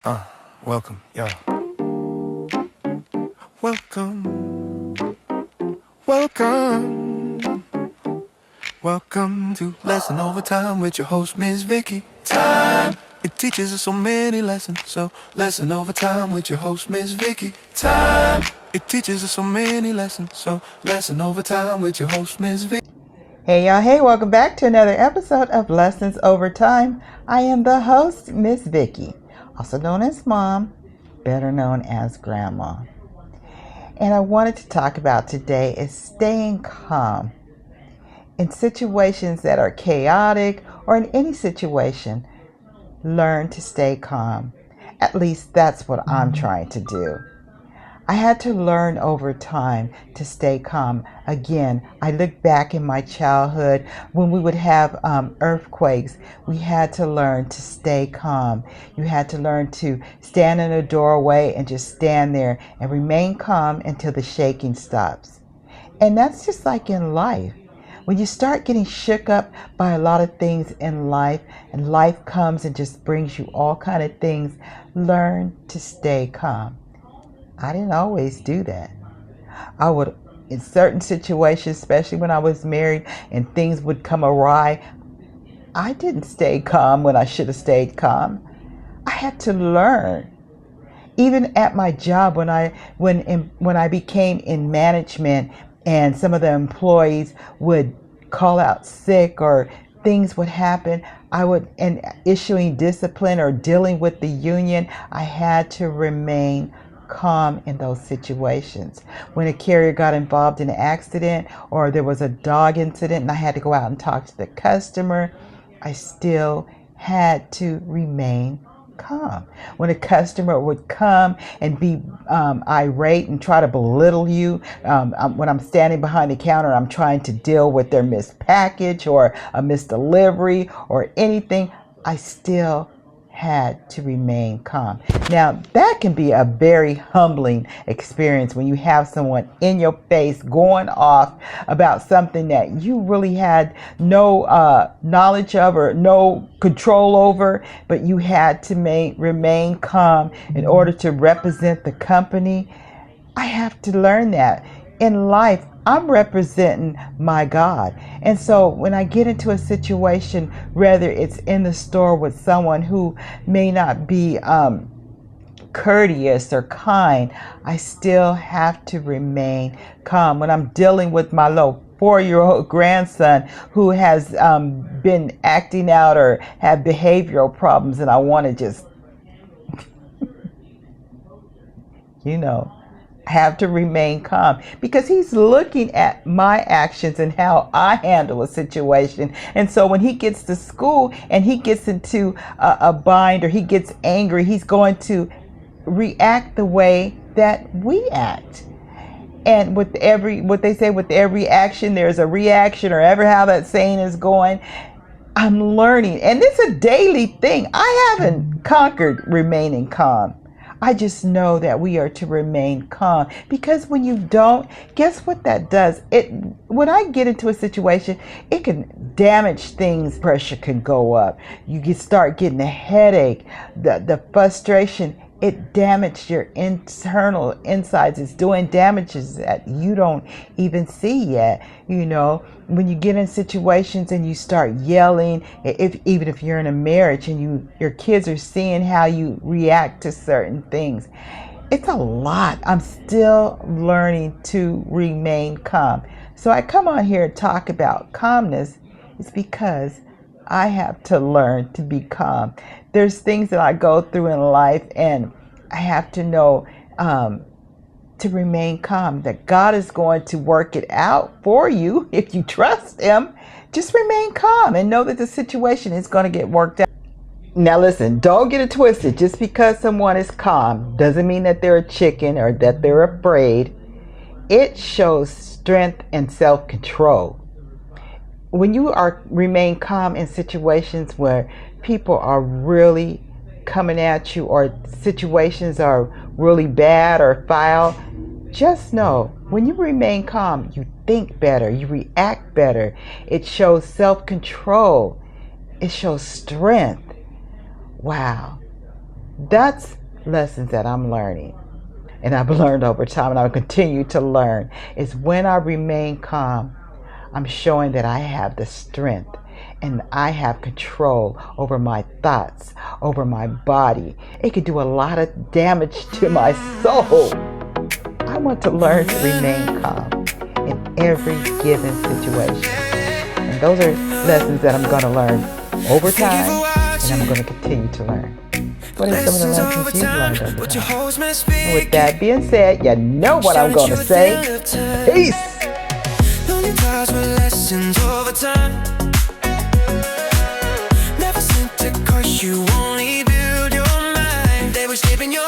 Uh, welcome, yeah. Welcome, welcome, welcome to Lesson Over Time with your host, Miss Vicky. Time. It teaches us so many lessons. So, Lesson Over Time with your host, Miss Vicky. Time. It teaches us so many lessons. So, Lesson Over Time with your host, Miss Vicky. Hey y'all, hey, welcome back to another episode of Lessons Over Time. I am the host, Miss Vicky, also known as Mom, better known as Grandma. And I wanted to talk about today is staying calm. In situations that are chaotic or in any situation, learn to stay calm. At least that's what I'm trying to do. I had to learn over time to stay calm. Again, I look back in my childhood when we would have earthquakes. We had to learn to stay calm. You had to learn to stand in a doorway and just stand there and remain calm until the shaking stops. And that's just like in life. When you start getting shook up by a lot of things in life, and life comes and just brings you all kind of things, learn to stay calm. I didn't always do that. I would, in certain situations, especially when I was married and things would come awry, I didn't stay calm when I should have stayed calm. I had to learn. Even at my job, when I became in management and some of the employees would call out sick or things would happen, and issuing discipline or dealing with the union, I had to remain calm in those situations. When a carrier got involved in an accident or there was a dog incident and I had to go out and talk to the customer, I still had to remain calm. When a customer would come and be irate and try to belittle you, when I'm standing behind the counter, I'm trying to deal with their missed package or a missed delivery or anything, I still had to remain calm. Now, that can be a very humbling experience when you have someone in your face going off about something that you really had no knowledge of or no control over, but you had to remain calm in order to represent the company. I have to learn that. In life, I'm representing my God. And so when I get into a situation, whether it's in the store with someone who may not be courteous or kind, I still have to remain calm. When I'm dealing with my little 4-year-old grandson who has been acting out or have behavioral problems, and I want to just, have to remain calm because he's looking at my actions and how I handle a situation. And so when he gets to school and he gets into a bind or he gets angry, he's going to react the way that we act. And with what they say, with every action, there's a reaction, or ever how that saying is going. I'm learning, and it's a daily thing. I haven't conquered remaining calm. I just know that we are to remain calm, because when you don't, guess what that does? When I get into a situation, it can damage things. Pressure can go up. You can start getting a headache, the frustration. It damaged your internal insides. It's doing damages that you don't even see yet. When you get in situations and you start yelling, even if you're in a marriage and your kids are seeing how you react to certain things, it's a lot. I'm still learning to remain calm. So I come on here and talk about calmness. It's because I have to learn to be calm. There's things that I go through in life, and I have to know to remain calm, that God is going to work it out for you if you trust Him. Just remain calm and know that the situation is going to get worked out. Now listen, don't get it twisted. Just because someone is calm doesn't mean that they're a chicken or that they're afraid. It shows strength and self-control. When you remain calm in situations where people are really coming at you or situations are really bad or foul, just know when you remain calm, you think better, you react better. It shows self-control. It shows strength. Wow. That's lessons that I'm learning. And I've learned over time, and I'll continue to learn, is when I remain calm, I'm showing that I have the strength and I have control over my thoughts, over my body. It could do a lot of damage to my soul. I want to learn to remain calm in every given situation. And those are lessons that I'm going to learn over time, and I'm going to continue to learn. What are some of the lessons you've learned over time? And with that being said, you know what I'm going to say. Peace! Lonely clouds with lessons over time. Never sent to crush you, only build your mind. They were shaping your